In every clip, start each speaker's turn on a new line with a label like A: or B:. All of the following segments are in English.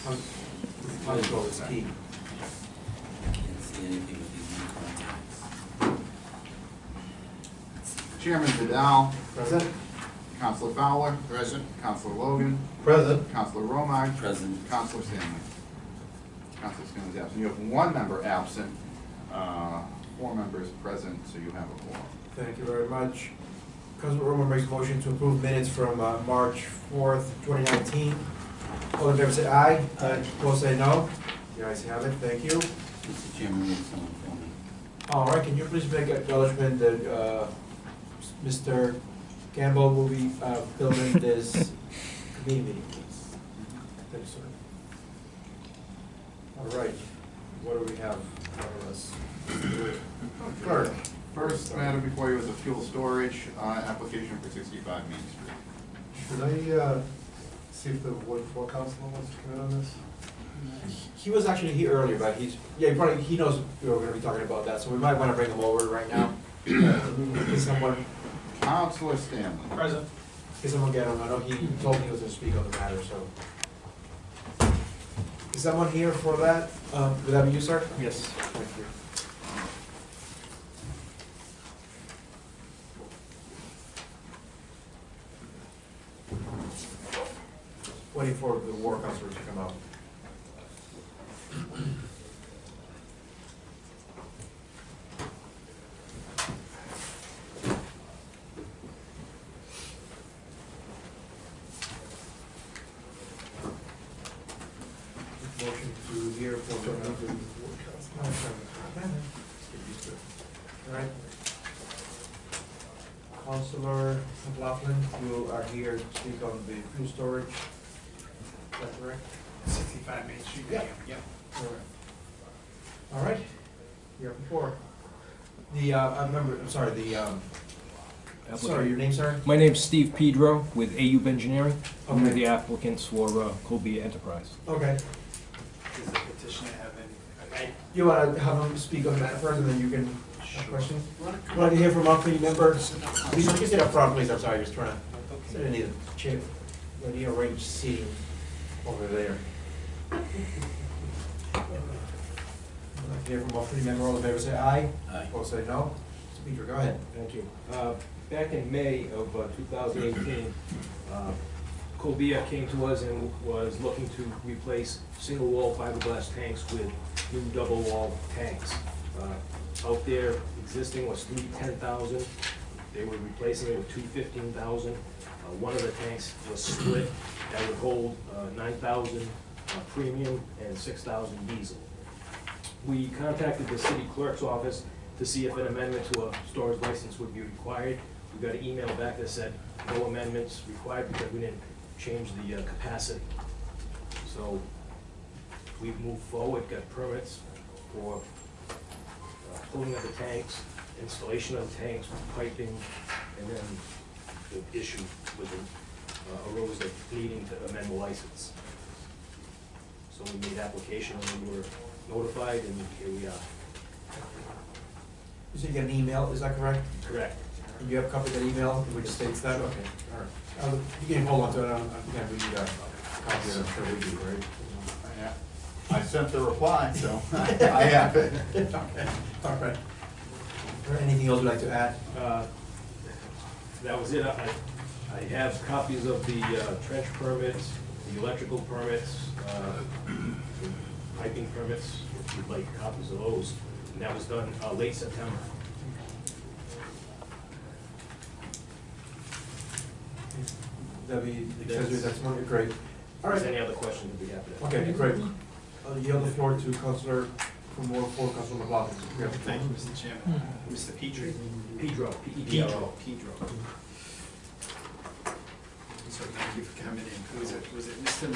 A: Control is key.
B: Can't see anything with these new contacts.
C: Chairman Vidal.
A: Present.
C: Councillor Fowler. Present. Councillor Logan.
A: Present.
C: Councillor Romard.
B: Present.
C: Councillor Stanley. Councillor Stanley is absent. You have one member absent, 4 members present, so you have a quorum.
A: Thank you very much. Councillor Romard makes a motion to approve minutes from March 4th, 2019. All in favor say aye. Aye. Opposed say no. The ayes have it. Thank you.
B: Mr. Chairman, we have someone for me.
A: All right, can you please make acknowledgement that Mr. Campbell will be filming this committee meeting, please? Thank you, sir. All right, what do we have for us? Clerk.
C: First matter before you is a fuel storage application for 65 Main Street.
D: Should I see if the Ward 4 councilor wants to come in on this?
A: He was actually here earlier, but he knows we were going to be talking about that, so we might want to bring him over right now. Is someone?
C: Councillor Stanley.
A: Present. Can someone get him? I know he told me he was going to speak on the matter, so. Is someone here for that? Would that be you, sir? Yes. Thank you. Waiting for the war councilor to come out. Motion to hear for the all right. Councillor McLaughlin, you are here to speak on the fuel storage. Is that correct?
E: 65 Main Street.
A: Yeah.
E: Yep.
A: All right. You're up before. The, I remember, I'm sorry, the, sorry, your name, sir?
F: My name's Steve Pedro with AUB Engineering. I'm one of
A: Okay.
F: the applicants for Colbea Enterprise.
A: Okay.
E: Does the petitioner have any?
A: You want to have him speak on that first, and then you can ask questions? Want to hear from our committee members? Please, you can sit up front, please. I'm sorry, just trying to, I need a chair. I need a arrange seating over there. I'd like to hear from our committee member. All in favor, say aye.
B: Aye.
A: Opposed, say no. Mr. Pedro, go ahead.
F: Thank you. Back in May of 2018, Colbea came to us and was looking to replace single-wall fiberglass tanks with new double-wall tanks. Out there, existing was 3 10,000. They were replacing it with 2 15,000. One of the tanks was split that would hold 9,000 premium and 6,000 diesel. We contacted the city clerk's office to see if an amendment to a storage license would be required. We got an email back that said no amendments required because we didn't change the capacity. So we've moved forward, got permits for pulling of the tanks, installation of the tanks, piping, and then the issue with the arose of needing to amend the license. So we made application and we were notified, and here we are.
A: You said you got an email, is that correct?
F: Correct.
A: And you have a copy of that email, which states that? Okay, all right. You can hold on to it, I think we need a copy of it, I'm sure we do, right?
C: Yeah. I sent the reply, so I have it.
A: Okay, all right. Is there anything else you'd like to add?
F: That was it. I have copies of the trench permits, the electrical permits, the piping permits, if you'd like copies of those. And that was done late September.
A: That'd be, that's one, great. All
F: If
A: right.
F: there's any other questions, I'd be happy to.
A: Okay, great. You yield the floor to Councillor from Ward 4, Councillor McLaughlin.
E: Thank you, Mr. Chairman. Mr. Petrie?
F: Pedro, P-E-D-R-O.
E: Pedro. So thank you for coming in. Was it Mr.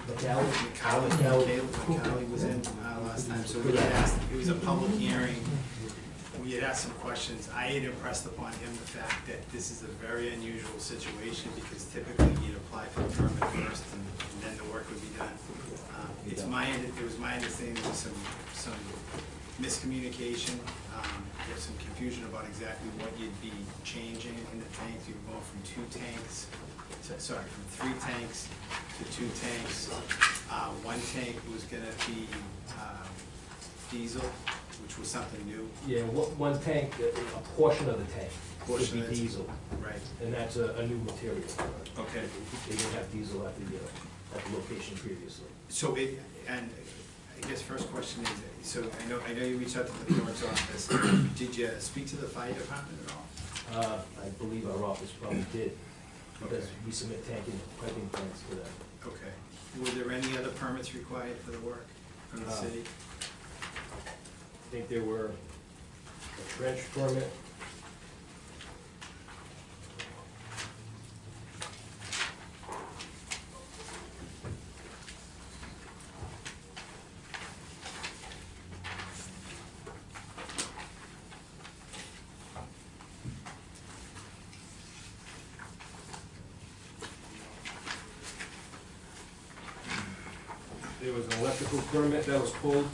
E: McCalley was in last time, so we had asked, it was a public hearing. We had asked some questions. I had impressed upon him the fact that this is a very unusual situation because typically you'd apply for a permit first and then the work would be done. It was my understanding there was some miscommunication. There's some confusion about exactly what you'd be changing in the tanks. You were going from 2 tanks sorry, from 3 tanks to 2 tanks. One tank was gonna be diesel, which was something new.
F: Yeah, one tank, a portion of the tank would
E: Portion
F: be
E: of it.
F: diesel,
E: Right.
F: and that's a new material.
E: Okay.
F: They didn't have diesel at the location previously.
E: So and I guess first question is, so I know you reached out to the clerk's office. Did you speak to the fire department at all?
F: I believe our office probably did, because
E: Okay.
F: we submit tanking, piping plans to them.
E: Okay. Were there any other permits required for the work from the city?
F: I think there were a trench permit. There was an electrical permit that was pulled,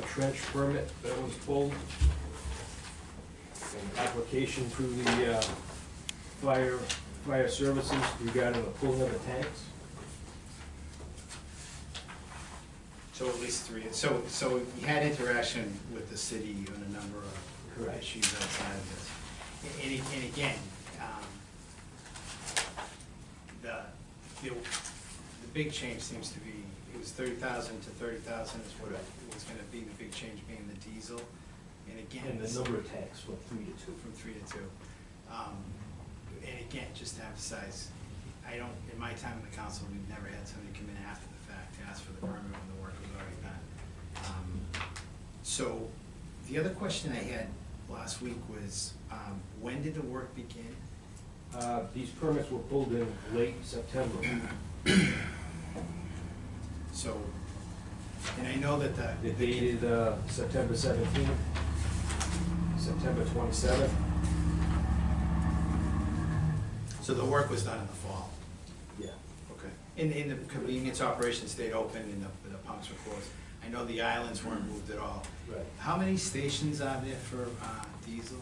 F: a trench permit that was pulled, an application through the fire services regarding the pulling of the tanks.
E: So at least 3. So you had interaction with the city on a number of
F: Correct.
E: issues outside of this. And again, the big change seems to be, it was 30,000 to 30,000 is what it was gonna be, the big change being the diesel. And again.
F: And the
E: this-
F: number of tanks from 3 to 2.
E: From 3 to 2. And again, just to emphasize, in my time in the council, we've never had somebody come in after the fact to ask for the permit when the work was already done. So, the other question I had last week was, when did the work begin?
F: These permits were pulled in late September.
E: So, and I know that
F: They're dated September 17th, September 27th.
E: So the work was done in the fall?
F: Yeah.
E: Okay. And the convenience operation stayed open and the pumps were closed? I know the islands weren't moved at all.
F: Right.
E: How many stations are there for diesel?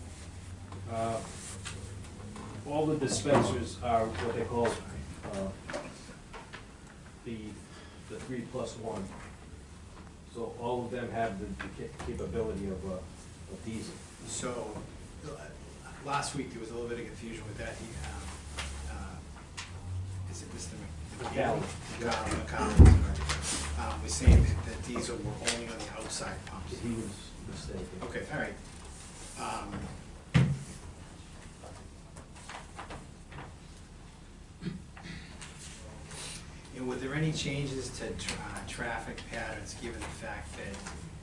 F: All the dispensers are what they call the 3+1. So all of them have the capability of diesel.
E: So, last week there was a little bit of confusion with that. Is it Mr.
F: McLaughlin.
E: McLaughlin was saying that diesel were only on the outside pumps.
F: He was mistaken.
E: Okay, all right. And were there any changes to traffic patterns, given the fact that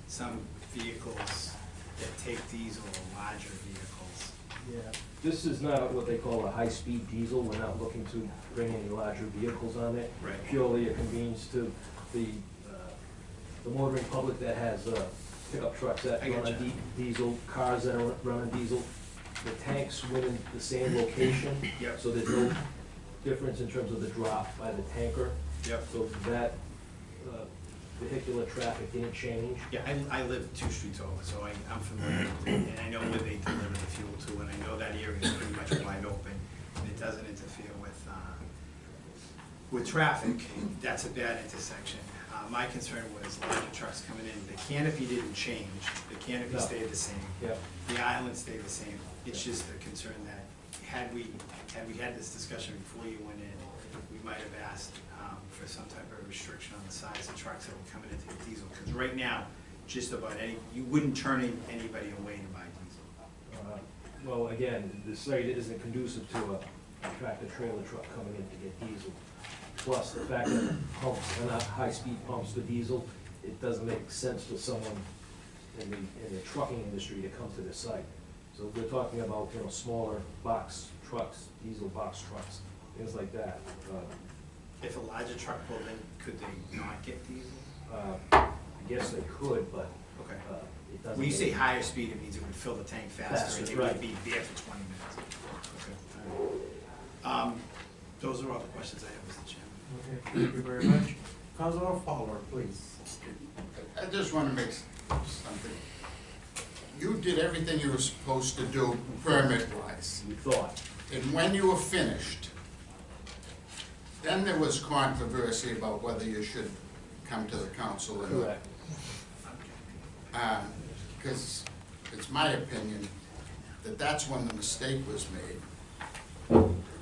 E: some vehicles that take diesel are larger vehicles?
F: Yeah. This is not what they call a high-speed diesel. We're not looking to bring any larger vehicles on it.
E: Right.
F: Purely a convenience to the motoring public that has pickup trucks that
E: I
F: run on
E: gotcha.
F: diesel, cars that run on diesel. The tanks went in the same location.
E: Yep.
F: So there's no difference in terms of the drop by the tanker.
E: Yep.
F: So that vehicular traffic didn't change.
E: Yeah, I live 2 streets over, so I'm familiar with it, and I know where they deliver the fuel to, and I know that area is pretty much wide open, and it doesn't interfere with traffic. That's a bad intersection. My concern was larger trucks coming in, the canopy didn't change, the canopy
F: No.
E: stayed the same.
F: Yep.
E: The island stayed the same. It's just a concern that had we had this discussion before you went in, we might have asked for some type of restriction on the size of trucks that were coming into the diesel. Because right now, just about you wouldn't turn anybody away to buy diesel.
F: Well, again, the site isn't conducive to a tractor-trailer truck coming in to get diesel. Plus, the fact that pumps are not high-speed pumps for diesel, it doesn't make sense for someone in the trucking industry to come to this site. So we're talking about, smaller box trucks, diesel box trucks, things like that.
E: If a larger truck pulled in, could they not get diesel?
F: I guess they could, but
E: Okay.
F: it doesn't.
E: When you say higher speed, it means it would fill the tank faster, and
F: Faster,
E: it would
F: right.
E: be there for 20 minutes. Okay, all right. Those are all the questions I have, Mr. Chairman.
A: Okay, thank you very much. Councillor Fowler, please.
G: I just want to make something. You did everything you were supposed to do permit-wise.
F: We thought,
G: And when you were finished, Then there was controversy about whether you should come to the council or not.
F: Correct.
G: Because it's my opinion that that's when the mistake was made.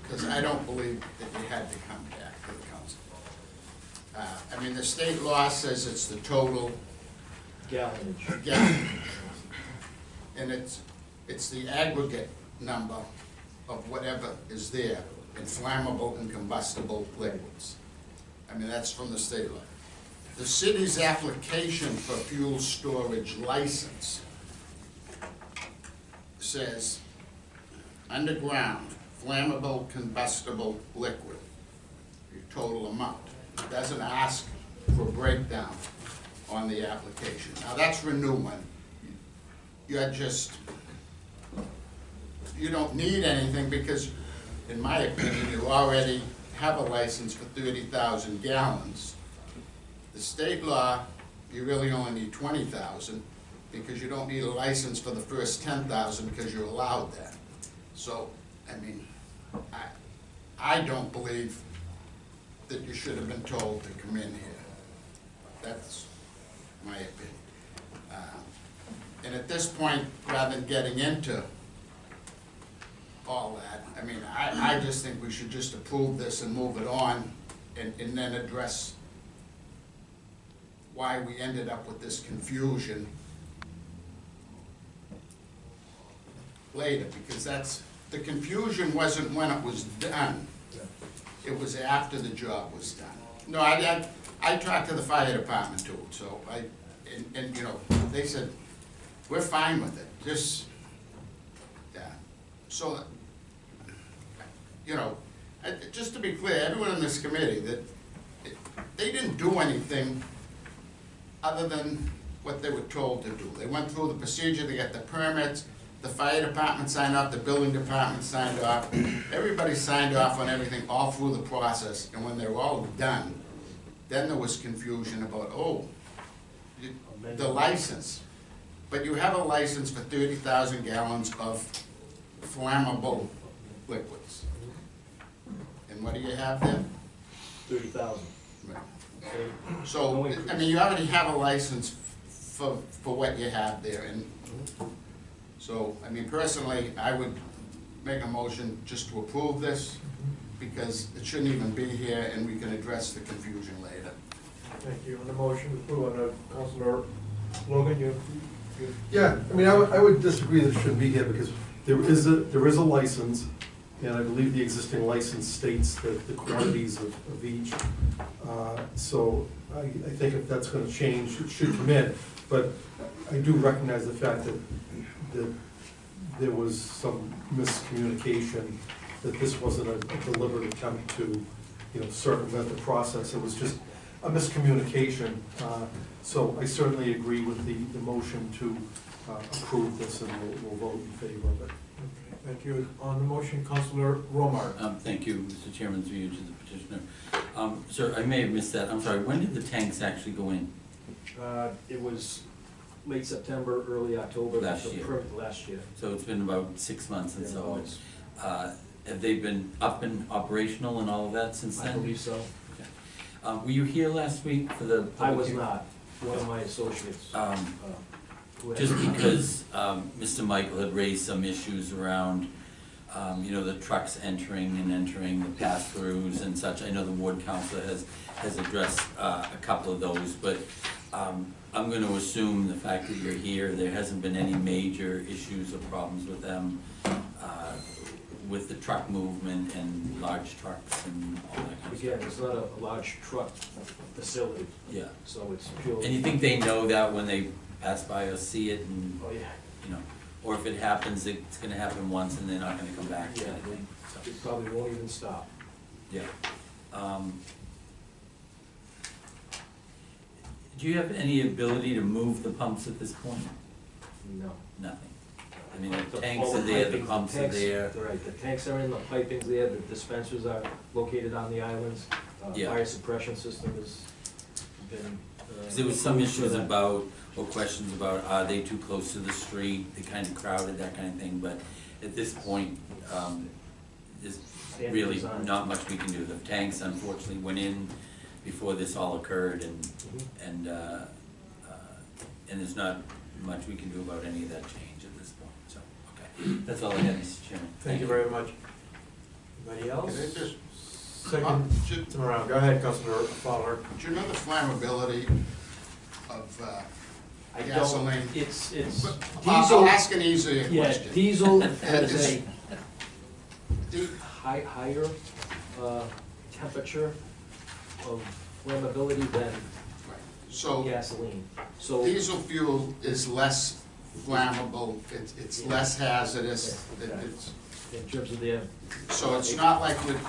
G: Because I don't believe that you had to come back to the council. I mean, the state law says it's the total
F: Gallonage.
G: gallon. And it's the aggregate number of whatever is there in flammable and combustible liquids. I mean, that's from the state law. The city's application for fuel storage license says underground, flammable, combustible liquid, your total amount. It doesn't ask for a breakdown on the application. Now, that's for new one. You're just, you don't need anything because, in my opinion, you already have a license for 30,000 gallons. The state law, you really only need 20,000 because you don't need a license for the first 10,000 because you're allowed that. So, I mean, I don't believe that you should have been told to come in here. That's my opinion. And at this point, rather than getting into all that, I mean, I just think we should just approve this and move it on and then address why we ended up with this confusion later, because the confusion wasn't when it was done. It was after the job was done. No, I talked to the fire department too, so and you know, they said, we're fine with it, just, yeah. So, you know, just to be clear, everyone in this committee, they didn't do anything other than what they were told to do. They went through the procedure, they got the permits, the fire department signed off, the building department signed off, everybody signed off on everything all through the process, and when they were all done, then there was confusion about, the license. But you have a license for 30,000 gallons of flammable liquids. And what do you have there?
F: 30,000.
G: Right. So, I mean, you already have a license for what you have there, and so, I mean, personally, I would make a motion just to approve this, because it shouldn't even be here, and we can address the confusion later.
A: Thank you. On the motion, approve on Councillor Logan, you.
D: Yeah, I mean, I would disagree that it shouldn't be here because there is a license, and I believe the existing license states that the quantities of each. So I think if that's gonna change, it should come in. But I do recognize the fact that there was some miscommunication, that this wasn't a deliberate attempt to, you know, circumvent the process. It was just a miscommunication. So I certainly agree with the motion to approve this, and we'll vote in favor of it.
A: Okay, thank you. On the motion, Councillor Romard.
B: Thank you, Mr. Chairman, through you to the petitioner. Sir, I may have missed that. I'm sorry, when did the tanks actually go in?
F: It was late September, early October.
B: Last year.
F: Last year.
B: So it's been about 6 months and
F: Yeah,
B: so,
F: it's-
B: have they been up and operational and all of that since then?
F: I believe so.
B: Okay. Were you here last week for the?
F: I
B: public
F: was
B: hearing?
F: not. One of my associates. Who had-
B: Just because Mr. Michael had raised some issues around, you know, the trucks entering the pass-throughs and such. I know the ward council has addressed a couple of those, but I'm gonna assume the fact that you're here, there hasn't been any major issues or problems with them, with the truck movement and large trucks and all that kind of
F: Again,
B: stuff.
F: it's not a large truck facility,
B: Yeah.
F: so it's purely.
B: And you think they know that when they pass by or see it and,
F: Oh, yeah.
B: you know, or if it happens, it's gonna happen once and they're not gonna come back
F: Yeah,
B: kind of thing, so.
F: It probably won't even stop.
B: Yeah. Do you have any ability to move the pumps at this point?
F: No.
B: Nothing. I mean, the
F: The-
B: tanks
F: all
B: are there, the
F: pipings,
B: pumps are
F: tanks-
B: there.
F: Right, the tanks are in, the piping's there, the dispensers are located on the islands.
B: Yeah.
F: Fire suppression system has been.
B: 'Cause there was some
F: approved for
B: issues
F: that.
B: about, or questions about, are they too close to the street, they kind of crowded, that kind of thing, but at this point, is
F: Standard
B: really
F: design.
B: not much we can do. The tanks unfortunately went in before this all occurred, and,
F: Mhm.
B: and there's not much we can do about any of that change at this point, so, okay. That's all I had, Mr. Chairman.
A: Thank you very much. Anybody else?
G: Can I just-
A: Second,
G: Should-
A: come around, go ahead, Councillor Fowler.
G: Do you know the flammability of
F: I don't-
G: gasoline?
F: It's
G: I'll
F: diesel,
G: ask an easier
F: yeah,
G: question.
F: diesel has a
G: Di-
F: higher, temperature of flammability than
G: So
F: gasoline. So,
G: diesel fuel is less flammable, it's less hazardous, it's,
F: in terms of their,
G: so it's not like we're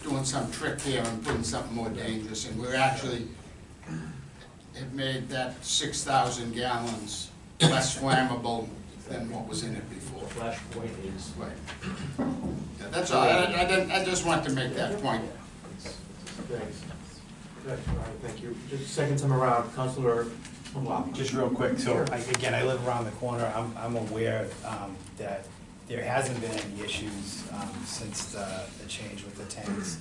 G: doing some trick here and putting something more dangerous, and we're actually have made that 6,000 gallons less flammable than what was in it before.
F: flashpoint is.
G: Right. Yeah, that's all, I just want to make that point.
A: Thanks. Good, all right, thank you. Just second time around, Councillor McLaughlin.
H: Just real quick, so
A: Sure.
H: again, I live around the corner, I'm aware that there hasn't been any issues since the change with the tanks.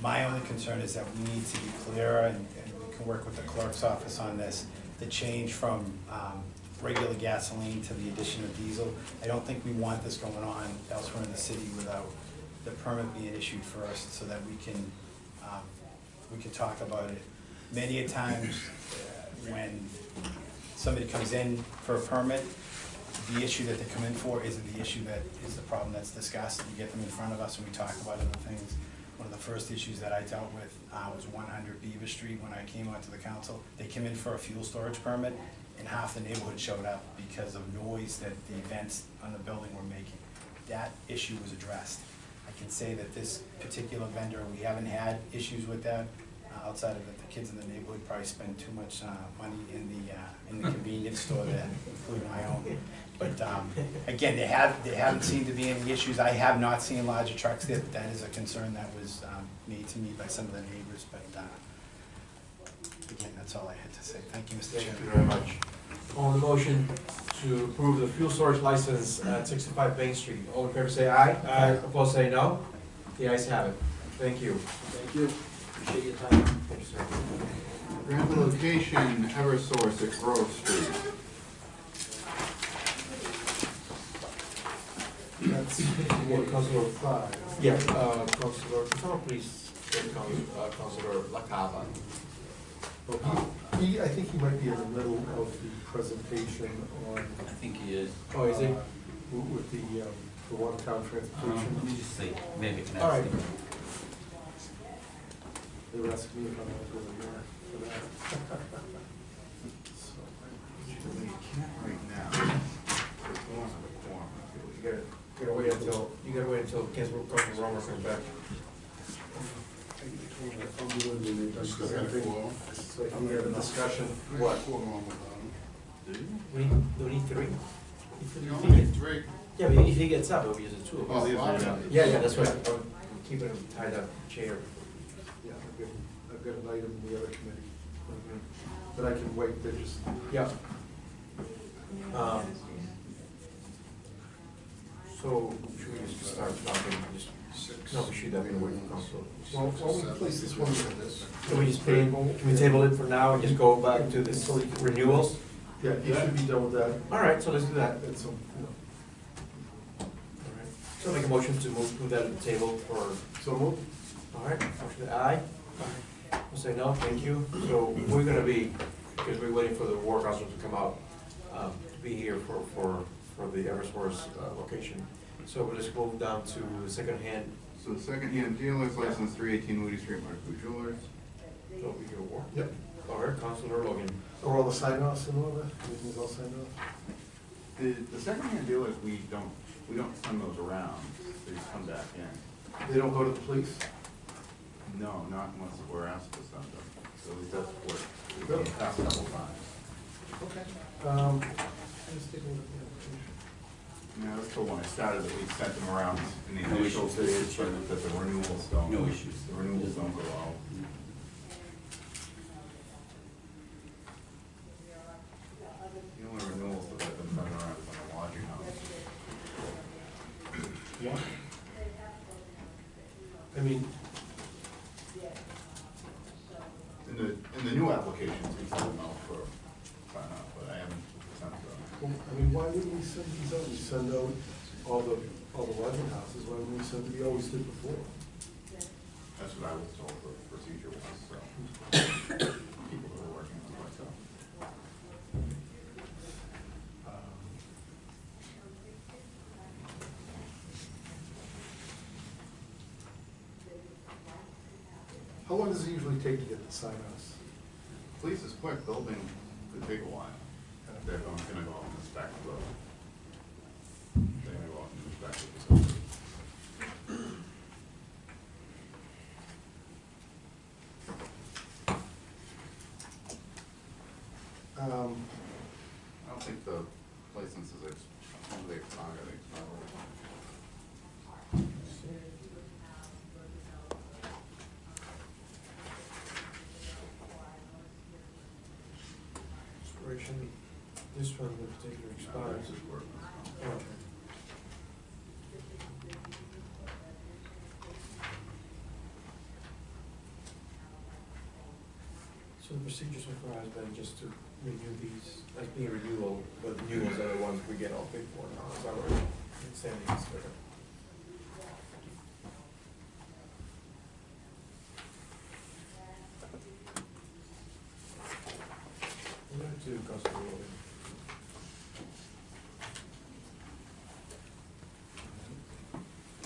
H: My only concern is that we need to be clearer, and we can work with the clerk's office on this, the change from regular gasoline to the addition of diesel. I don't think we want this going on elsewhere in the city without the permit being issued first, so that we can talk about it. Many a times, when somebody comes in for a permit, the issue that they come in for isn't the issue that is the problem that's discussed. We get them in front of us and we talk about other things. One of the first issues that I dealt with was 100 Beaver Street when I came onto the council. They came in for a fuel storage permit, and half the neighborhood showed up because of noise that the events on the building were making. That issue was addressed. I can say that this particular vendor, we haven't had issues with that, outside of that the kids in the neighborhood probably spend too much money in the convenience store there, including my own. But again, there haven't seemed to be any issues. I have not seen larger trucks there, but that is a concern that was made to me by some of the neighbors. But again, that's all I had to say. Thank you, Mr.
A: Thank
H: Chairman.
A: you very much. On the motion to approve the fuel storage license at 65 Main Street, all in favor say aye. Aye. Opposed say no. The ayes have it. Thank you.
F: Thank you, appreciate your time.
A: Thank you, sir.
C: Grant the location, Eversource at Grove Street.
D: That's
A: Councillor,
D: five.
A: yeah, Councillor, someone please, Councillor LaCava.
D: I think he might be in the middle of the presentation on,
B: I think he is.
A: Oh, is he?
D: with the watertown
B: Let
D: transportation.
B: me just see, maybe I can
A: All
B: ask
A: right.
B: him.
D: They were asking me if I'm gonna go in there for that. So,
C: Right now.
A: You gotta wait until Councillor Romard comes back.
D: I'll do it when they're done presenting. So I can have a discussion.
A: What?
C: Do you?
A: We need three?
G: You only need 3.
A: Yeah, but if he gets up, we'll use it two.
G: Oh, well,
A: Yeah, that's right. I'm keeping him tied up chair.
D: Yeah, I've got an item in the other committee, but I can wait, they're just,
A: Yeah. So, should we just start talking, no, we should have been waiting for council.
D: well, why don't we place this one in this?
A: Can we just can we table it for now and just go back to this renewals?
D: Yeah, you should be done with that.
A: All right, so let's do that.
D: And so,
A: All right. So make a motion to move that to the table for,
D: so move.
A: all right, motion aye? We'll say no, thank you. So we're gonna be, because we're waiting for the war council to come out, to be here for the Eversource location. So we'll just move down to the second-hand,
C: So the second-hand dealer's license, 318 Moody Street, Markwood Jewelers.
A: so we go war.
D: Yep.
A: All right, Councilor Logan.
D: Are all the sign-offs in order? Everything's all signed off?
C: The second-hand dealers, we don't send those around, they just come back in.
D: They don't go to the police?
C: No, not unless we're asked to send them, so at least that's what we've
D: Really?
C: done the past couple times.
D: Okay. Let's take a look at the application.
C: Yeah, I was told when I started that we sent them around in the
B: No
C: initial
B: issues.
C: stage, but that the renewals don't.
B: No issues.
C: The renewals don't go out. The only renewals that I've been sending around is on the lodging house.
D: Yeah.
C: applications, we send them out for sign off, but I haven't sent them.
D: Well, I mean, why wouldn't we send these out? We send out all the lodging houses, why wouldn't we send, we always did before?
C: That's what I was told the procedure was, so. People who are working on it, so.
D: How long does it usually take to get the sign-offs?
C: Police is quick, building could take a while. They're gonna go out and inspect the, they're gonna go out and inspect the facility. I don't think the licenses, when they expire, they expire.
A: Expiration, this one in particular expires.
C: This is working.
A: Okay. So the procedure so far has been just to renew these, as being renewal, but renewals are the ones we get all paid for now, is that right? Standing is better. We're going to do Councillor Logan.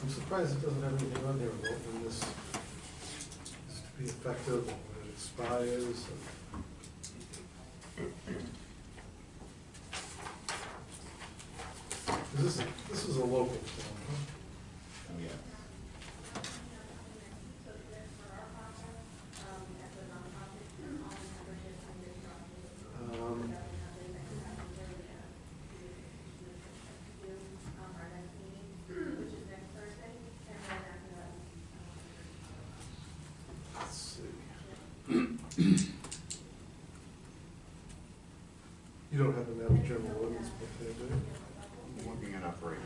D: I'm surprised it doesn't have anything on there about when this is to be effective, or when it expires. This is a local thing, huh?
C: Oh, yeah.
D: Let's see. You don't have the Mass General Ordinance book there, do you?
C: I'm looking it up right now.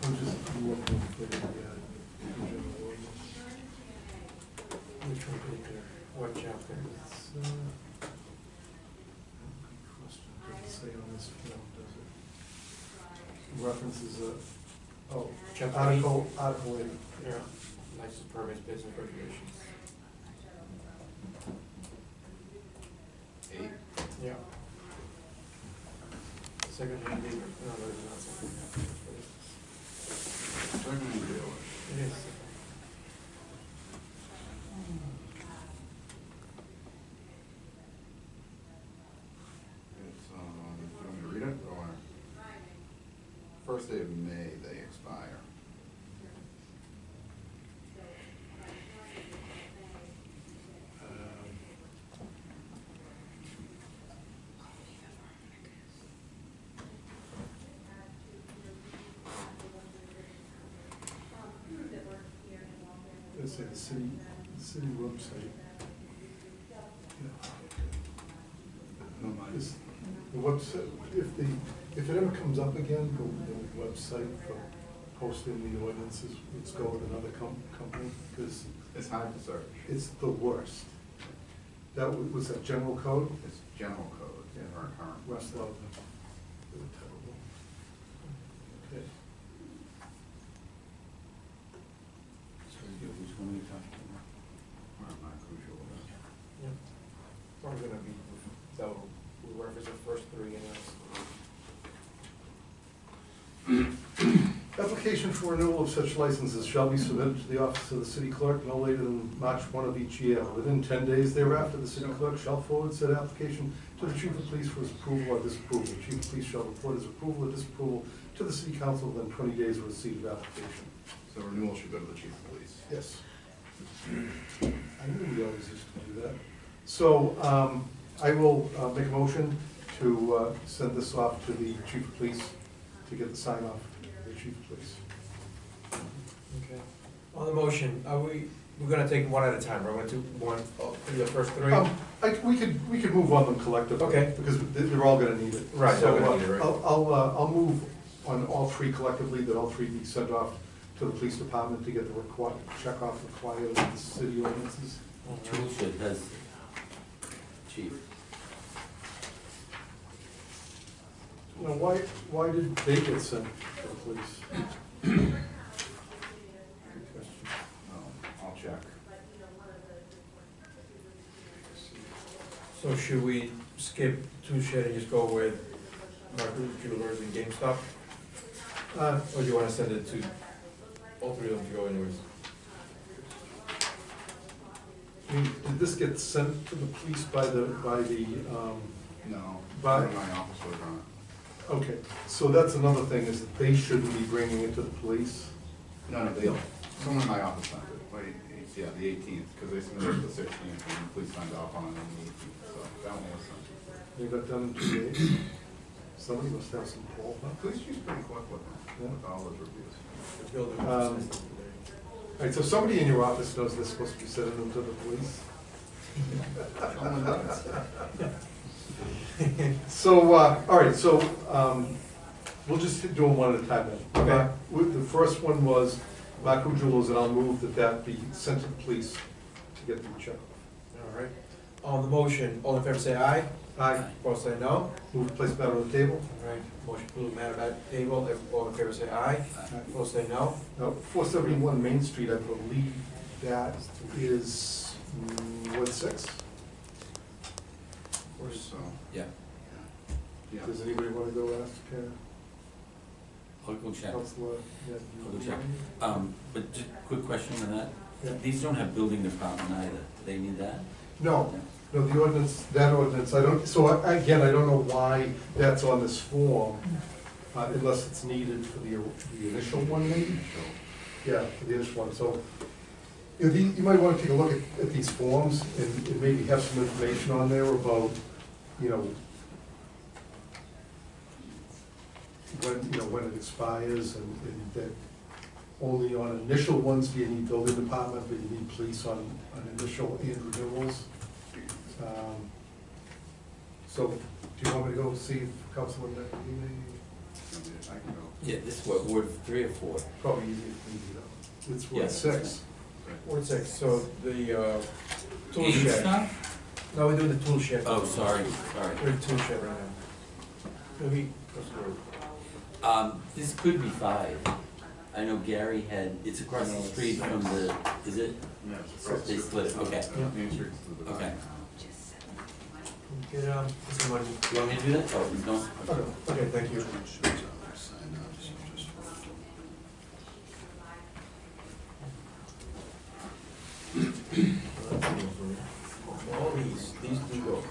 D: I'm just looking for the General Ordinance.
A: Which one did there? What chapter?
D: It's, question, doesn't say on this film, does it? References, oh,
A: Chapter
D: Article 8.
A: Yeah, license permits, business regulations.
C: 8?
A: Yeah. Second hand dealer, no, there's not second hand.
C: Second dealer.
A: It is.
C: It's, do you want me to read it, or? First day of May, they expire.
D: Let's say the city website.
C: No, mine
D: Is the website, if it ever comes up again, the website for posting the ordinances, let's go with another company, because
C: It's hard to search.
D: it's the worst. That was that general code?
C: It's general code, or current.
D: West Logan. They were terrible. Okay.
B: Which one are you talking about?
C: Well, not crucial.
A: Yeah. Probably gonna be, so we reference the first three and
D: Application for renewal of such licenses shall be submitted to the office of the city clerk no later than March 1 of each year. Within 10 days thereafter, the city clerk shall forward said application to the chief of police for his approval or disapproval. The chief of police shall report his approval or disapproval to the city council within 20 days of receipt of application.
C: So renewal should go to the chief of police.
D: Yes. I knew we always used to do that. So I will make a motion to send this off to the chief of police to get the sign off of the chief of police.
A: Okay. On the motion, are we We're gonna take one at a time, right? We're gonna do one, the first three?
D: We could move on them collectively.
A: Okay.
D: Because they're all gonna need it.
A: Right,
D: So,
A: they're gonna need it, right.
D: I'll move on all three collectively, that all three be sent off to the police department to get the check off required of the city ordinances.
B: Tool shed has, chief.
D: Now, why did they get sent to the police? Good question.
C: I'll check.
A: So should we skip Tool Shed and just go with Martin Jewelers and GameStop? Or do you wanna send it to all three of them to go anyways?
D: I mean, did this get sent to the police by the,
C: No,
D: By-
C: my office was on it.
D: okay, so that's another thing, is that they shouldn't be bringing it to the police?
C: No, someone in my office sent it, yeah, the 18th, because they submitted it the 16th, and the police signed off on it on the 18th, so that one was sent.
D: They got done in 2 days? Somebody must have some pull, huh?
C: Police chief's pretty quick with them,
D: Yeah.
C: with all those reviews.
A: The building
D: Um,
A: was sent today.
D: All right, so somebody in your office knows they're supposed to be sending them to the police?
C: Someone does.
D: So, all right, so, we'll just do them one at a time then.
A: Okay.
D: The first one was Baku Jewelers, and I'll move that be sent to the police to get them checked.
A: All right. On the motion, all in favor say aye.
D: Aye.
A: Opposed say no.
D: Move to place matter on the table.
A: All right, motion to move matter back to table, all in favor say aye. Opposed say no.
D: Now, 471 Main Street, I believe that is, Ward 6?
C: So,
B: Yeah,
C: yeah.
D: Does anybody want to go ask
B: I'll go check.
D: Councillor?
B: I'll go check. But just quick question on that.
D: Yeah.
B: These don't have building department either. Do they need that?
D: No, no, the ordinance, that ordinance, I don't, so again, I don't know why that's on this form, unless it's needed for the initial one maybe? Yeah, for the initial one, so, you might wanna take a look at these forms and maybe have some information on there about, when it expires, and that only on initial ones do you need building department, but you need police on initial and renewals. So, do you want me to go see Councillor McLaughlin?
C: I can go.
B: Yeah, this is what, Ward 3 or 4?
D: Probably easier for me to know. It's
B: Yeah.
D: Ward 6.
A: Ward 6, so the, tool shed.
B: GameStop?
A: No, we're doing the tool shed.
B: Oh, sorry.
A: We're in tool shed right now. Maybe,
B: This could be 5. I know Gary had, it's across the street from the, is it?
C: Yeah, it's
B: They split it, okay.
C: Main Street's to the
B: Okay.
C: back.
A: get, someone,
B: You want me to do that? Oh, you don't?
A: okay, thank you. All these do go,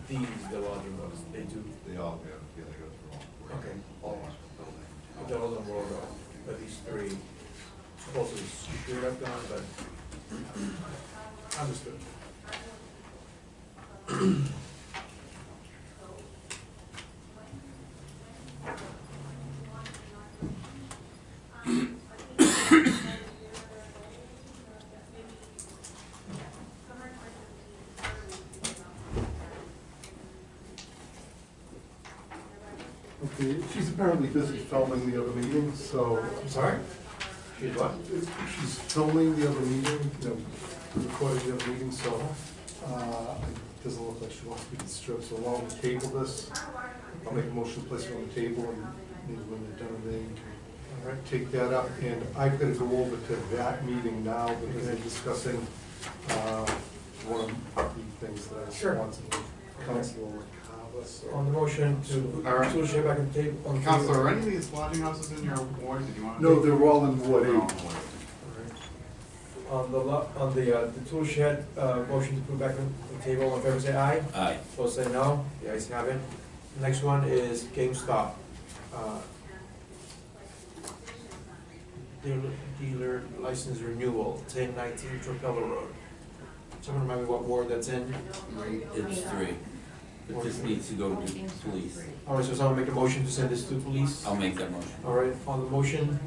A: these, the larger ones, they do,
C: They all go, yeah, they go through all.
A: okay,
C: All
A: all,
C: building.
A: but all of them will go, but these three, supposedly should have gone, but understood.
D: Okay, she's apparently busy filming the other meeting, so.
A: I'm sorry? She's what?
D: She's filming the other meeting, recording the other meeting, so, it doesn't look like she wants to be disturbed, so while we table this, I'll make a motion to place it on the table, and maybe when they're done, they can take that up, and I'm gonna go over to that meeting now, because they're discussing, one of the things that I
A: Sure.
D: sponsored with Councillor Romard, so.
A: On the motion to,
C: All right.
A: tool shed back on the table. on the table.
C: Counselor, are any of these lodging houses in your ward? Did you want to?
D: No, they're all in Ward 8.
A: On the tool shed, motion to put back on the table, all in favor say aye.
B: Aye.
A: Opposed say no, the ayes have it. Next one is GameStop. Dealer license renewal, 1019 Propeller Road. Someone remind me what ward that's in?
B: It's 3. But this needs to go to police.
A: All right, so someone make a motion to send this to police?
B: I'll make that motion.
A: All right, on the motion,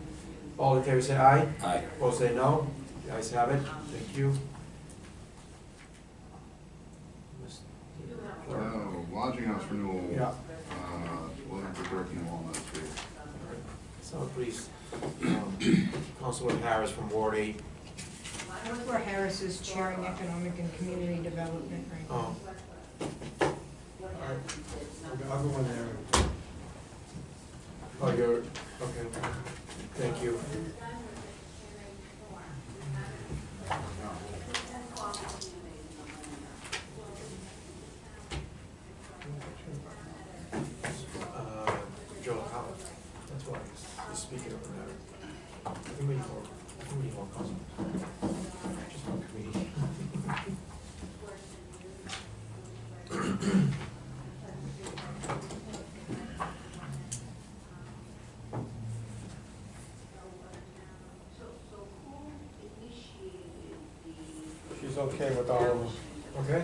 A: all in favor say aye.
B: Aye.
A: Opposed say no, The ayes have it, thank you.
C: Lodging house renewal.
A: Yeah.
C: Logan to 13 Walnut Street.
A: So please, Councillor Harris from Ward 8.
I: Councillor Harris is chairing economic and community development right now.
A: Oh.
D: I'll go in there.
A: Oh, you're, okay, thank you. Joe Howard, that's why he's speaking of the matter. How many more councils? Just one committee.
D: She's okay with all of them.
A: Okay,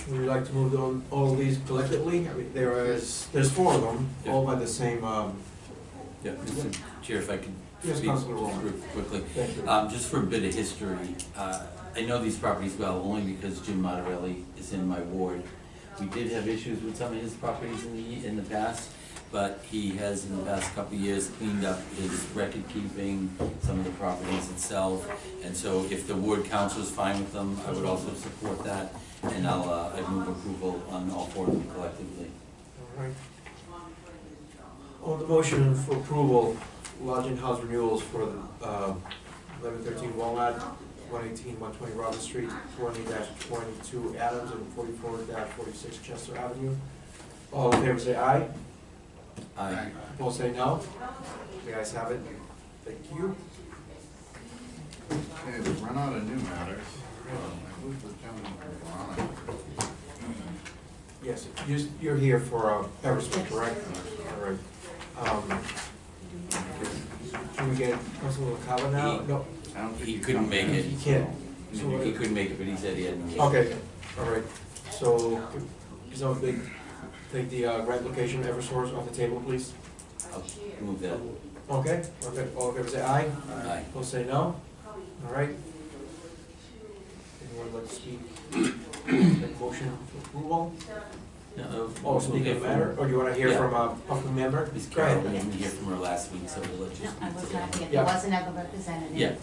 A: would you like to move on all of these collectively? I mean, there's 4 of them, all by the same,
B: Yeah, Mr. Chair, if I could
A: Yes,
B: speak
A: Councillor Romard.
B: real quickly.
A: Thank you.
B: Just for a bit of history, I know these properties well only because Jim Monterelli is in my ward. We did have issues with some of his properties in the past, but he has in the past couple of years cleaned up his record keeping, some of the properties itself. And so if the ward council is fine with them, I would also support that. And I'd move approval on all 4 of them collectively.
A: All right. On the motion for approval, lodging house renewals for the 1113 Walnut, 118, 120 Robin Street, 20-22 Adams, and 44-46 Chester Avenue. All in favor say aye.
B: Aye.
A: Opposed say no. The ayes have it. Thank you.
C: Okay, we've run out of new matters. I believe the gentleman from Veronica.
A: Yes, you're here for Everspeak, correct? All right. Can we get Councilor McLaughlin now? No.
C: I don't think
B: He
C: he's
B: couldn't
C: coming
B: make
C: in.
B: it.
A: He can't.
B: He couldn't make it, but he said he had no.
A: Okay, all right. So, is that big, take the grant location Eversource off the table, please?
B: I'll move that.
A: Okay, all in favor say aye.
B: Aye.
A: Opposed say no. All right. Anyone like to speak? Make motion for approval?
B: No,
A: Oh, speak of the matter, or you want to hear
B: Yeah.
A: from a public member?
B: Ms.
A: Go
B: Carroll,
A: ahead.
B: we didn't hear from her last week, so we'll let you
J: No, I
B: speak
J: was
B: today.
J: not here.
A: Yeah.
J: There was another representative.
B: Yeah.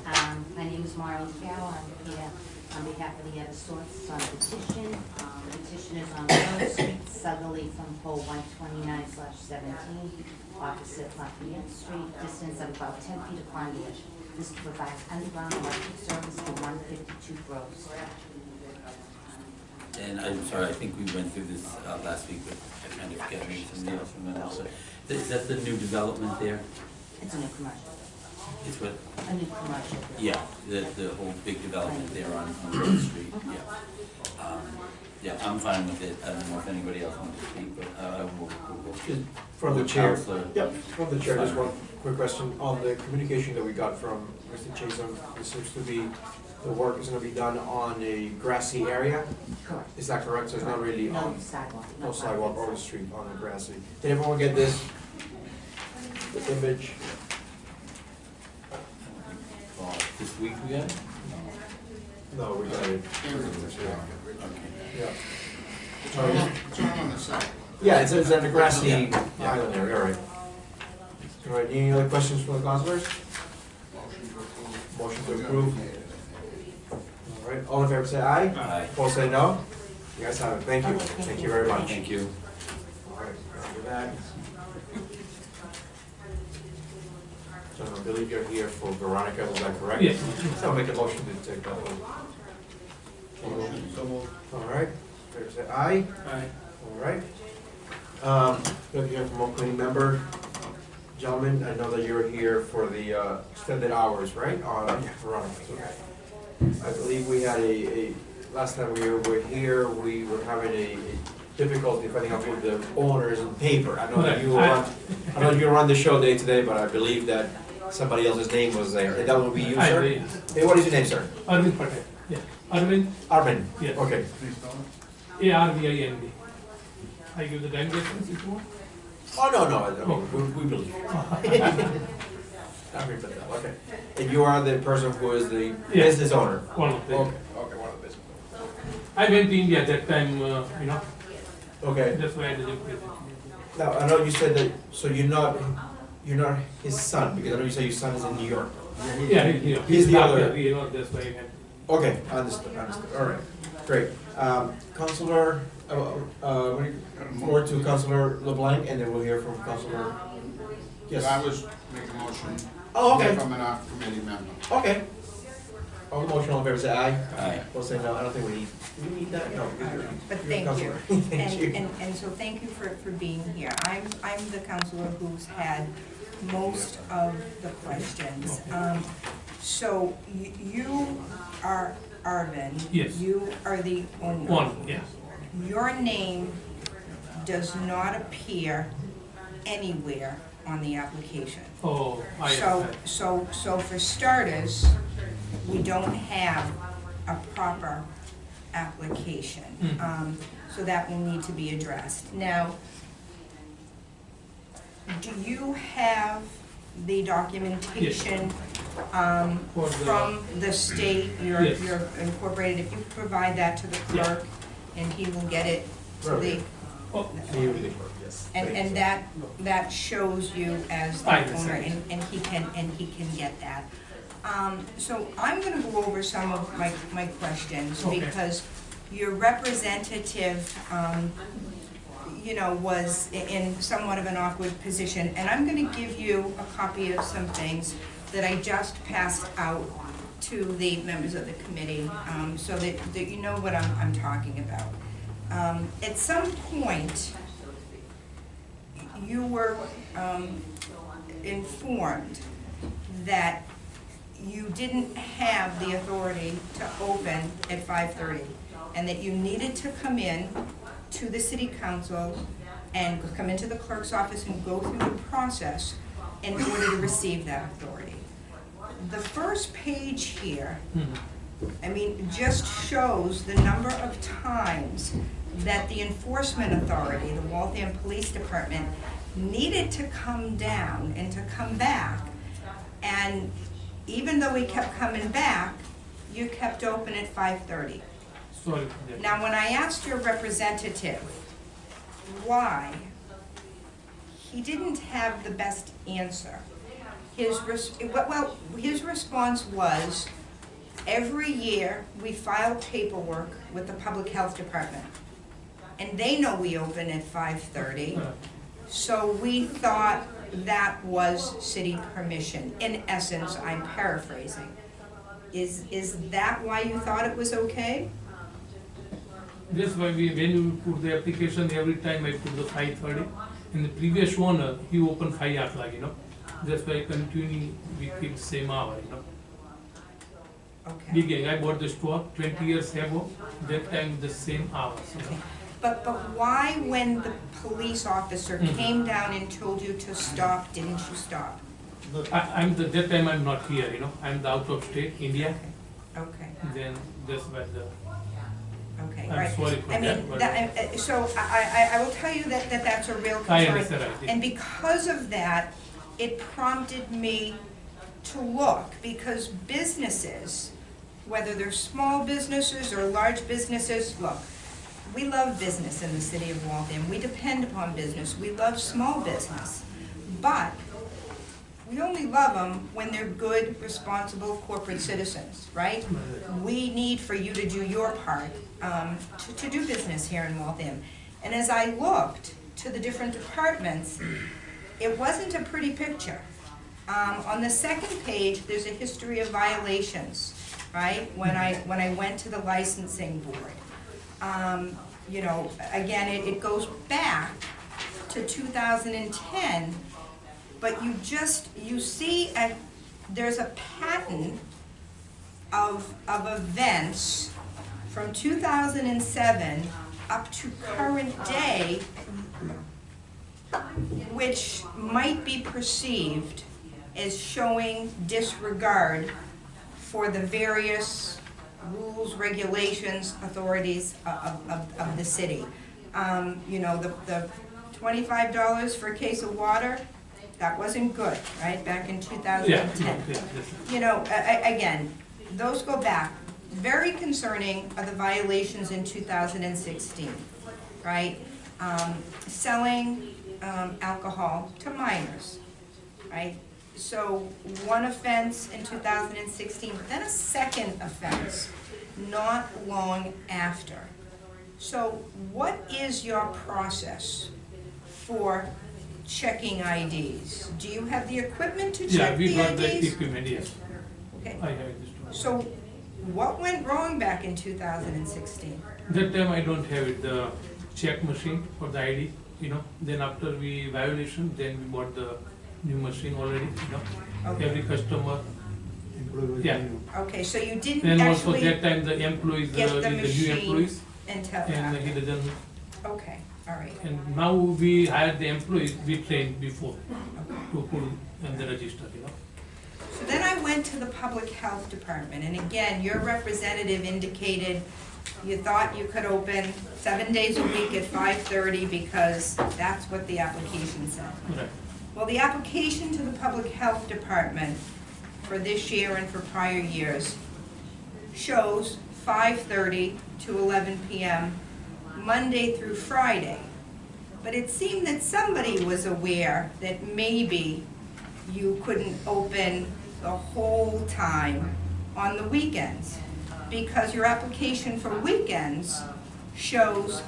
J: My name is Maureen Carroll. I'm here on behalf of the Eversource on a petition. The petition is on Rose Street, southerly from pole 129/17, opposite Lafayette Street, distance of about 10 feet of conduit. This provides underground electric service to 152 Grove Street.
B: And I'm sorry, I think we went through this last week, but I kind of forget maybe somebody else remembers. So, is that the new development there?
J: It's a new commercial,
B: It's what,
J: a new commercial.
B: yeah, the whole big development there on Grove Street, yeah. Yeah, I'm fine with it. I don't know if anybody else wants to speak, but I will move approval.
A: From the chair.
B: Councillor.
A: Yep, from the chair, just one quick question. On the communication that we got from Mr. Chatham, it seems to be, the work is gonna be done on a grassy area?
J: Correct.
A: Is that correct? So it's not really
J: No
A: on,
J: sidewalk.
A: no sidewalk or the street, on a grassy? Did everyone get this? The image?
B: This week we got it?
A: No, we got it.
B: Okay.
A: Yeah.
G: It's all on the side.
A: Yeah, it's in a grassy
B: Yeah.
A: island area, all right. All right, any other questions from the councilors? Motion to approve. All right, all in favor say aye.
B: Aye.
A: Opposed say no. You guys have it, thank you.
J: Okay, thank
A: Thank
J: you.
A: you very much.
B: Thank you.
A: All right, after that. So I believe you're here for Veronica, is that correct?
F: Yes.
A: So I'll make a motion to take that one.
D: So moved.
A: All right, favor say aye.
F: Aye.
A: All right. Good to hear from Oakland member. Gentlemen, I know that you're here for the extended hours, right? Yeah, Veronica, okay. I believe we had last time we were here, we were having a difficulty finding out with the owners and paper. I know that you were on the show day today, but I believe that somebody else's name was there. And that would be you, sir? Hey, what is your name, sir?
K: Arvind Patel. Yeah. Arvind.
A: Armin?
K: Yes.
A: Okay.
C: Please spell
K: ARVIND. I give the time difference if you want.
A: Oh, no, we believe you. Henry Vidal, okay. And you are the person who is the
K: Yeah.
A: business owner?
K: One of them.
A: Okay, one of the business owners.
K: I went to India that time,
A: Okay,
K: that's why I didn't.
A: now, I know you said that, so you're not his son, because I know you said your son is in New York.
K: Yeah,
A: He's the
K: not
A: other-
K: here, that's why I went.
A: Okay, understood, all right, great. Councillor, more to Councillor LeBlanc, and then we'll hear from Councillor, yes.
G: I was making a motion.
A: Oh, okay.
G: From an off-committee member.
A: Okay. All the motion, all in favor, say aye.
B: Aye.
A: We'll say no, I don't think we need, do we need that? No. because you're-
I: But
A: you're a
I: thank you.
A: councillor. Thank you.
I: And so thank you for being here. I'm the counselor who's had most of the questions. So you are Arvin.
K: Yes.
I: You are the owner.
K: One, yeah.
I: Your name does not appear anywhere on the application.
K: Oh, I
I: So,
K: understand.
I: so for starters, we don't have a proper application.
K: Mm.
I: So that will need to be addressed. Now, do you have the documentation
K: For the-
I: from the state? You're
K: Yes.
I: you're incorporated, if you provide that to the clerk, and he will get it to the,
K: Oh,
A: Yes.
I: and that shows you as the
K: I
I: owner,
K: understand.
I: and he can get that. So I'm gonna go over some of my questions,
K: Okay.
I: because your representative, was in somewhat of an awkward position, and I'm gonna give you a copy of some things that I just passed out to the members of the committee, so that you know what I'm talking about. At some point, you were informed that you didn't have the authority to open at 5:30, and that you needed to come in to the city council and come into the clerk's office and go through the process in order to receive that authority. The first page here, just shows the number of times that the enforcement authority, the Waltham Police Department, needed to come down and to come back. And even though we kept coming back, you kept open at 5:30.
K: sorry for that.
I: Now, when I asked your representative why, he didn't have the best answer. His response was, every year we file paperwork with the Public Health Department, and they know we open at 5:30, so we thought that was city permission. In essence, I'm paraphrasing. Is that why you thought it was okay?
K: That's why when you put the application, every time I put the 5:30. In the previous one, he opened 5 o'clock, That's why continuing, we keep same hour,
I: Okay.
K: Beginning, I bought the store 20 years ago, that time the same hours,
I: But why, when the police officer came down and told you to stop, didn't you stop?
K: That time I'm not here, I'm the out of state, India,
I: Okay,
K: then that's why
I: okay,
K: I'm
I: right.
K: sorry for that,
I: So I will tell you that that's a real
K: I
I: concern.
K: understand, I think.
I: And because of that, it prompted me to look, because businesses, whether they're small businesses or large businesses, look, we love business in the city of Waltham. We depend upon business. We love small business. But we only love them when they're good, responsible corporate citizens, right? We need for you to do your part to do business here in Waltham. And as I looked to the different departments, it wasn't a pretty picture. On the second page, there's a history of violations, right? When I went to the licensing board. Again, it goes back to 2010, but you see there's a pattern of events from 2007 up to current day, which might be perceived as showing disregard for the various rules, regulations, authorities of the city. The $25 for a case of water, That wasn't good, right, back in
K: Yeah,
I: 2010.
K: yeah, yes.
I: You know, again, those go back. Very concerning are the violations in 2016, right? Selling alcohol to minors, right? So one offense in 2016, then a second offense not long after. So what is your process for checking IDs? Do you have the equipment to
K: Yeah,
I: check
K: we
I: the
K: got the
I: IDs?
K: equipment, yes.
I: Okay.
K: I have it.
I: So what went wrong back in 2016?
K: That time I don't have it, the check machine for the ID, then after we violation, then we bought the new machine already,
I: Okay.
K: every customer. Yeah,
I: Okay, so you didn't
K: and also
I: actually
K: that time the employees,
I: get the
K: the new
I: machine
K: employees,
I: until
K: and he
I: after.
K: doesn't,
I: Okay, all right.
K: and now we hired the employees, we trained before to put in the register,
I: So then I went to the public health department, and again, your representative indicated you thought you could open 7 days a week at 5:30 because that's what the application said.
K: Right.
I: Well, the application to the public health department for this year and for prior years shows 5:30 to 11 p.m. Monday through Friday. But it seemed that somebody was aware that maybe you couldn't open the whole time on the weekends, because your application for weekends shows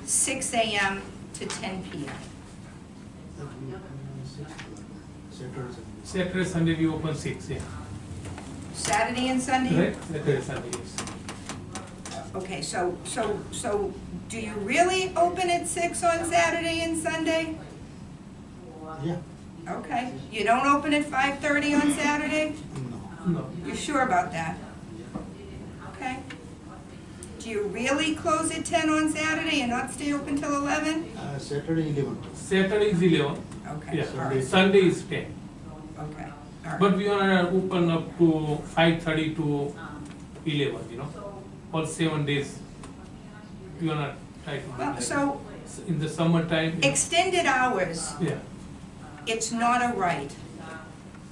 I: 6 a.m. to 10 p.m.
K: Saturday, Sunday we open 6, yeah.
I: Saturday and Sunday?
K: Right, Saturday, Sunday, yes.
I: Okay, so do you really open at 6 on Saturday and Sunday?
A: Yeah.
I: Okay, you don't open at 5:30 on Saturday?
K: No,
I: You sure about that? Okay. Do you really close at 10 on Saturday and not stay open till 11?
A: Saturday 11.
K: Saturday is 11,
I: Okay,
K: yeah,
I: all right,
K: Sunday is 10.
I: okay, all right.
K: But we wanna open up to 5:30 to 11, all 7 days. We wanna try to do
I: Well,
K: that.
I: so
K: In the summertime,
I: extended hours,
K: yeah,
I: it's not a right.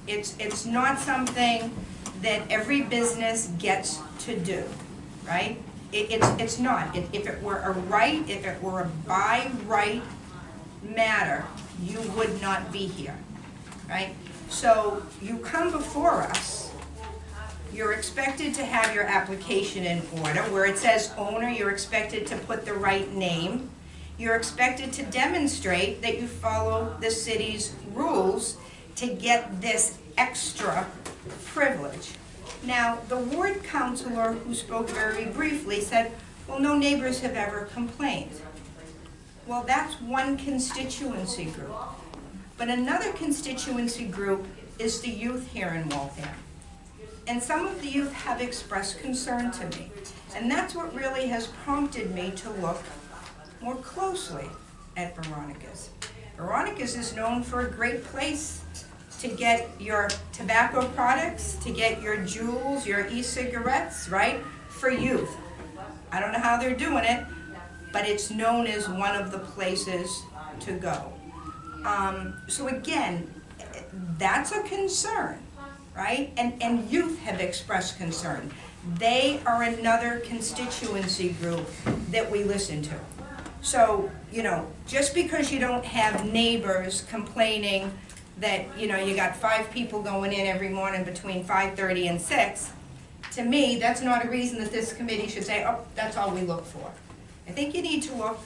I: It's not something that every business gets to do, right? It's not. If it were a right, if it were a by right matter, you would not be here, right? So you come before us, you're expected to have your application in order. Where it says owner, you're expected to put the right name. You're expected to demonstrate that you follow the city's rules to get this extra privilege. Now, the ward councilor who spoke very briefly said, well, no neighbors have ever complained. Well, that's one constituency group. But another constituency group is the youth here in Waltham. And some of the youth have expressed concern to me. And that's what really has prompted me to look more closely at Veronica's. Veronica's is known for a great place to get your tobacco products, to get your jewels, your e-cigarettes, right, for youth. I don't know how they're doing it, but it's known as one of the places to go. So again, that's a concern, right? And youth have expressed concern. They are another constituency group that we listen to. So, just because you don't have neighbors complaining that, you got 5 people going in every morning between 5:30 and 6, to me, that's not a reason that this committee should say, oh, that's all we look for. I think you need to look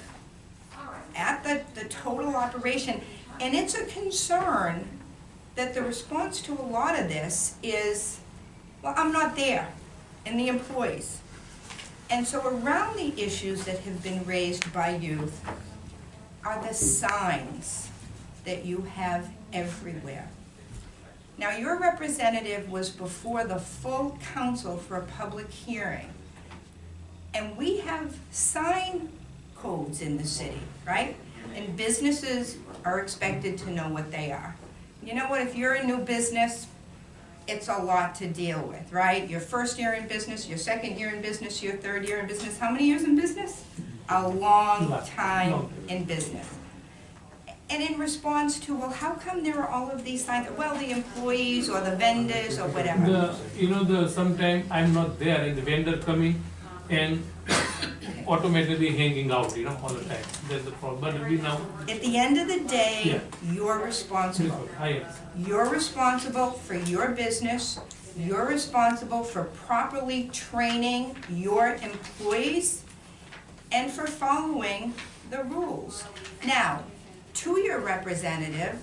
I: at the total operation. And it's a concern that the response to a lot of this is, well, I'm not there, and the employees. And so around the issues that have been raised by youth are the signs that you have everywhere. Now, your representative was before the full council for a public hearing. And we have sign codes in the city, right? And businesses are expected to know what they are. You know what, if you're a new business, it's a lot to deal with, right? Your first year in business, your second year in business, your third year in business. How many years in business? A long time in business. And in response to, well, how come there are all of these signs? Well, the employees or the vendors or whatever.
K: Sometime I'm not there and the vendor coming and automatically hanging out, all the time. That's the problem. But we now,
I: At the end of the day,
K: Yeah.
I: you're responsible.
K: I understand.
I: You're responsible for your business. You're responsible for properly training your employees and for following the rules. Now, to your representative,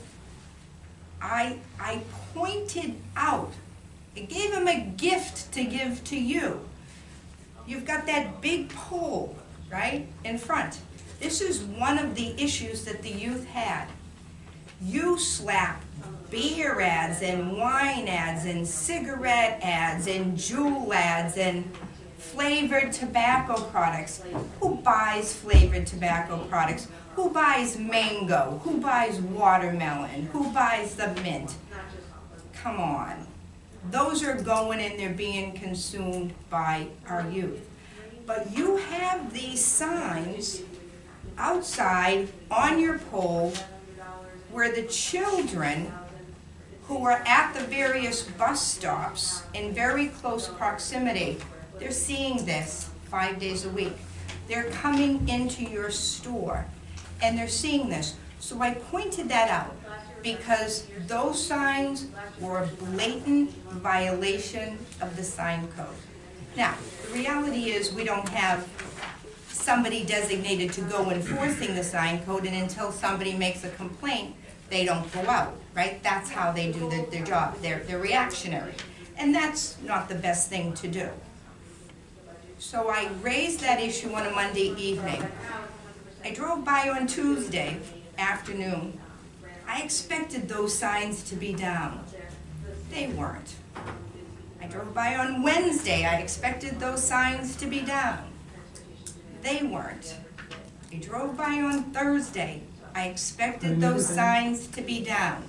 I: I pointed out, I gave him a gift to give to you. You've got that big pole, right, in front. This is one of the issues that the youth had. You slap beer ads and wine ads and cigarette ads and jewel ads and flavored tobacco products. Who buys flavored tobacco products? Who buys mango? Who buys watermelon? Who buys the mint? Come on. Those are going and they're being consumed by our youth. But you have these signs outside on your pole where the children who are at the various bus stops in very close proximity, they're seeing this 5 days a week. They're coming into your store and they're seeing this. So I pointed that out because those signs were a blatant violation of the sign code. Now, the reality is we don't have somebody designated to go enforcing the sign code, and until somebody makes a complaint, they don't go out, right? That's how they do their job. They're reactionary. And that's not the best thing to do. So I raised that issue on a Monday evening. I drove by on Tuesday afternoon. I expected those signs to be down. They weren't. I drove by on Wednesday. I expected those signs to be down. They weren't. I drove by on Thursday. I expected those signs to be down.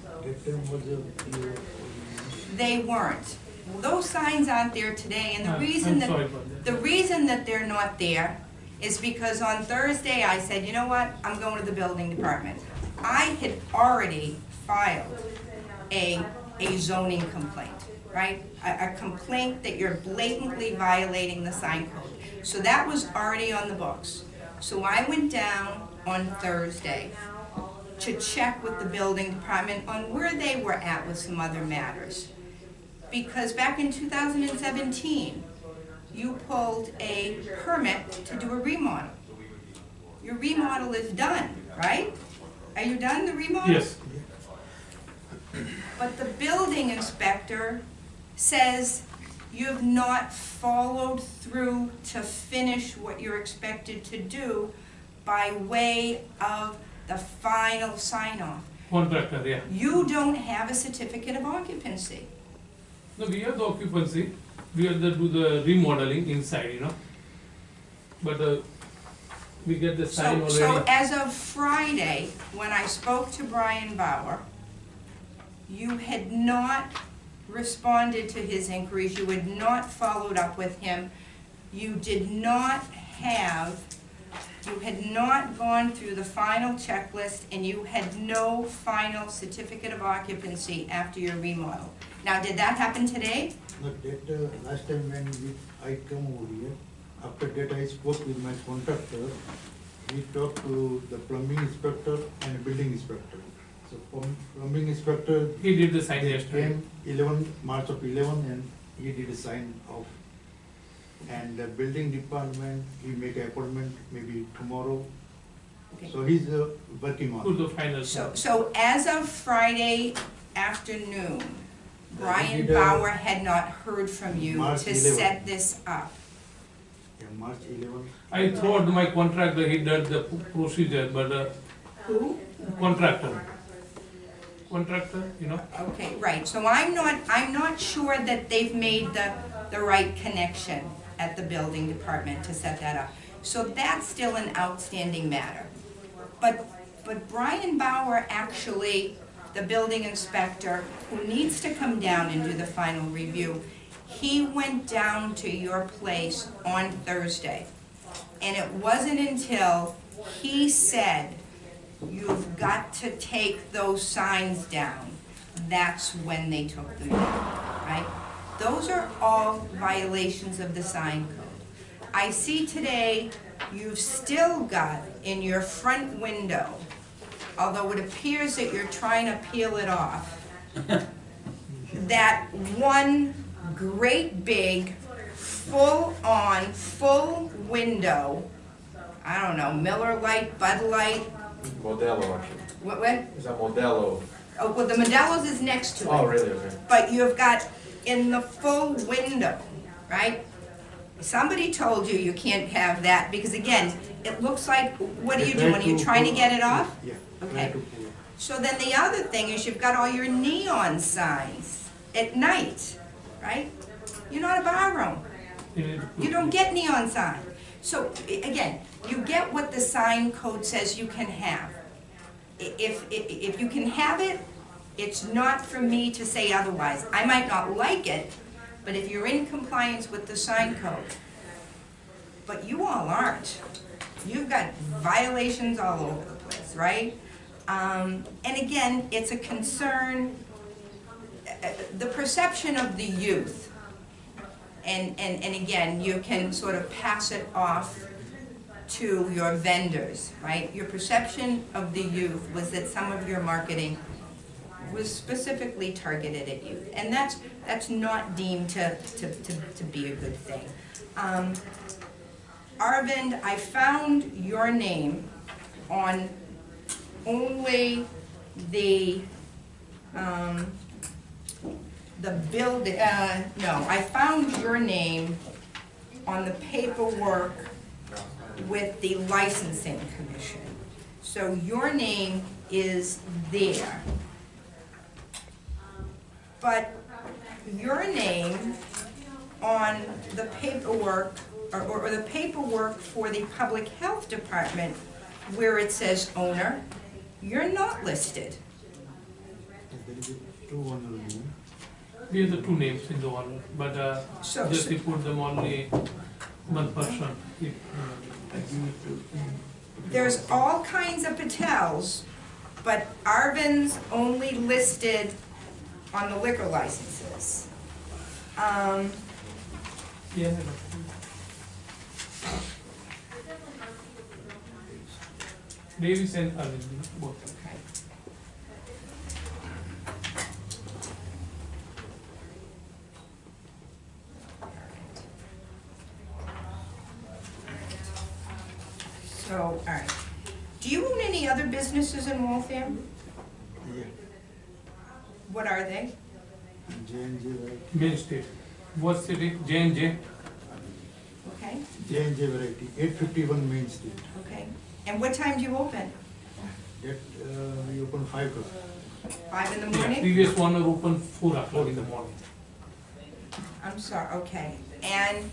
I: They weren't. Those signs aren't there today, and the reason that they're not there is because on Thursday I said, you know what, I'm going to the building department. I had already filed a zoning complaint, right? A complaint that you're blatantly violating the sign code. So that was already on the books. So I went down on Thursday to check with the building department on where they were at with some other matters. Because back in 2017, you pulled a permit to do a remodel. Your remodel is done, right? Are you done, the remodel?
K: Yes.
I: But the building inspector says you have not followed through to finish what you're expected to do by way of the final sign-off.
K: Contractor, yeah.
I: You don't have a certificate of occupancy.
K: No, we have the occupancy, we have to do the remodeling inside, But we get the sign already.
I: So as of Friday, when I spoke to Brian Bauer, you had not responded to his inquiries, you had not followed up with him, you had not gone through the final checklist, and you had no final certificate of occupancy after your remodel. Now, did that happen today?
L: But that last time when I come over here, after that I spoke with my contractor. We talked to the plumbing inspector and building inspector. So plumbing inspector,
K: He did the sign yesterday.
L: came March of 11 and he did a sign off. And the building department, he make an appointment maybe tomorrow.
I: Okay.
L: So he's working on
K: To
L: it.
K: the final.
I: So as of Friday afternoon, Brian
L: did,
I: Bauer had not heard from you
L: March
I: to
L: 11.
I: set this up.
L: Yeah, March 11.
K: I thought my contractor, he did the procedure, but
I: Who?
K: contractor,
I: Okay, right, so I'm not sure that they've made the right connection at the building department to set that up. So that's still an outstanding matter. But Brian Bauer actually, the building inspector, who needs to come down and do the final review, he went down to your place on Thursday. And it wasn't until he said you've got to take those signs down. That's when they took them down, right? Those are all violations of the sign code. I see today you've still got in your front window, although it appears that you're trying to peel it off, that one great big, full-on, full window, I don't know, Miller Lite, Bud Light,
A: Modelo, actually.
I: what?
A: Is that Modelo?
I: Oh, well, the Modelo's is next to it.
A: Oh, really, okay.
I: But you've got in the full window, right? Somebody told you you can't have that, because again, it looks like, what are you doing? Are you trying to get it off?
L: Yeah.
I: Okay. So then the other thing is you've got all your neon signs at night, right? You're not a bar room. You don't get neon signs. So again, you get what the sign code says you can have. If you can have it, it's not for me to say otherwise. I might not like it, but if you're in compliance with the sign code, but you all aren't. You've got violations all over the place, right? And again, it's a concern, the perception of the youth. And again, you can sort of pass it off to your vendors, right? Your perception of the youth was that some of your marketing was specifically targeted at youth. And that's not deemed to be a good thing. Arvind, I found your name on only the build, no, I found your name on the paperwork with the licensing commission. So your name is there. But your name on the paperwork, or the paperwork for the public health department, where it says owner, you're not listed.
L: There is two owner name.
K: We have the two names in the one, but just we put them only one person.
I: There's all kinds of Patels, but Arvind's only listed on the liquor licenses.
K: Yeah. Davis and Arvind, both.
I: So, all right. Do you own any other businesses in Waltham?
L: Yeah.
I: What are they?
L: J&J, right?
K: Main Street. What city? J&J.
I: Okay,
L: J&J variety, 851 Main Street.
I: okay. And what time do you open?
L: That, we open 5 o'clock.
I: 5 in the
K: Yeah,
I: morning?
K: previous one are open 4 o'clock in the morning.
I: I'm sorry, okay. And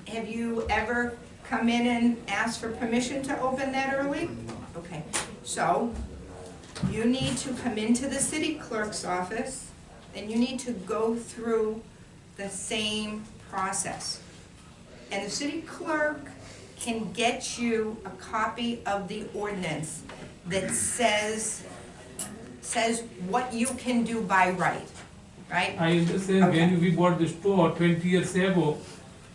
I: have you ever come in and asked for permission to open that early? Okay, so you need to come into the city clerk's office, and you need to go through the same process. And the city clerk can get you a copy of the ordinance that says what you can do by right, right?
K: I understand
I: Okay.
K: when we bought the store 20 years ago,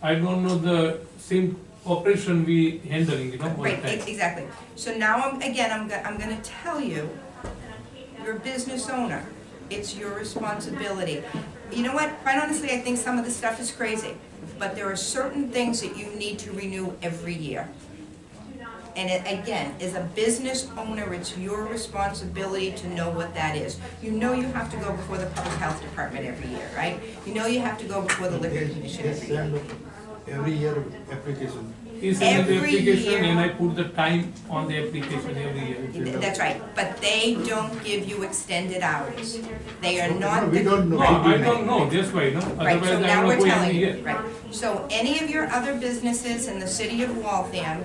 K: I don't know the same operation we handling, all the
I: Right,
K: time.
I: exactly. So now, I'm gonna tell you, you're a business owner. It's your responsibility. You know what, quite honestly, I think some of the stuff is crazy, but there are certain things that you need to renew every year. And again, as a business owner, it's your responsibility to know what that is. You know you have to go before the public health department every year, right? You know you have to go before the liquor commission
L: They
I: every year.
L: send every year application.
K: He sent the
I: Every
K: application
I: year.
K: and I put the time on the application every year.
I: That's right, but they don't give you extended hours. They are not.
L: We don't know.
K: No, I don't know, that's why, no?
I: Right,
K: Otherwise
I: so
K: I
I: now
K: will
I: we're
K: go
I: telling
K: every
I: you,
K: year.
I: right. So any of your other businesses in the city of Waltham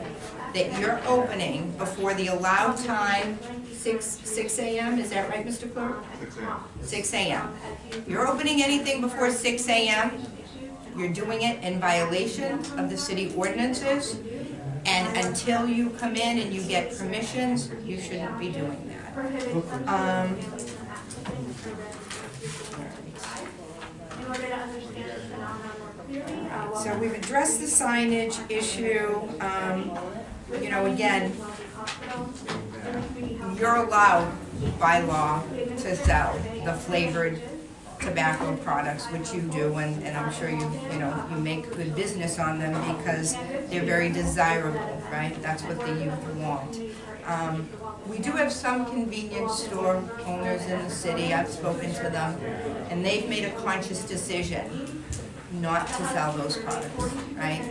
I: that you're opening before the allowed time, 6 a.m., is that right, Mr. Clerk?
C: 6 a.m.
I: 6 a.m. You're opening anything before 6 a.m., you're doing it in violation of the city ordinances. And until you come in and you get permissions, you shouldn't be doing that. So we've addressed the signage issue. You know, again, you're allowed by law to sell the flavored tobacco products, which you do, and I'm sure you make good business on them because they're very desirable, right? That's what the youth want. We do have some convenience store owners in the city. I've spoken to them, and they've made a conscious decision not to sell those products, right?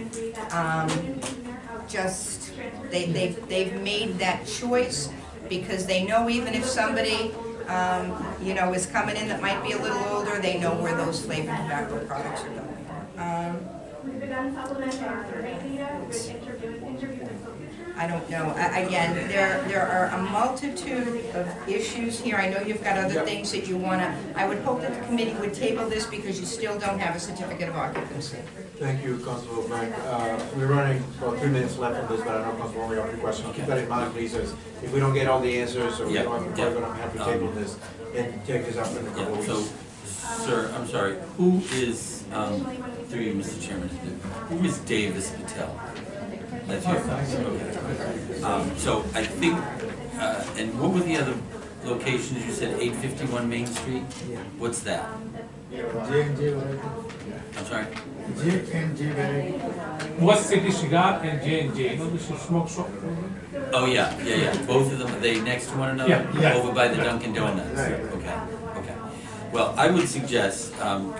I: They've made that choice because they know even if somebody is coming in that might be a little older, they know where those flavored tobacco products are going. I don't know. Again, there are a multitude of issues here. I know you've got other things that you want to, I would hope that the committee would table this because you still don't have a certificate of occupancy.
A: Thank you, Councillor Frank. We're running about 3 minutes left on this, but I don't know, Councillor Romard, you have any questions. Keep that in mind, please, as if we don't get all the answers or we don't have a I'm happy to table this and take this up in a couple of
B: So,
A: weeks.
B: sir, I'm sorry, who is, through you, Mr. Chairman, who is Davis Patel? That's you? Okay. So I think, and what were the other locations? You said 851 Main Street? What's that?
L: J&J variety.
B: I'm sorry?
L: J&J variety.
K: What's City Cigar and J&J, you know, this is smoke shop.
B: Oh, yeah. Both of them, are they next to one another?
K: Yeah.
B: Over by the Dunkin' Donuts?
L: Right.
B: Okay. Well, I would suggest, and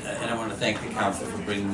B: I want to thank the council for bringing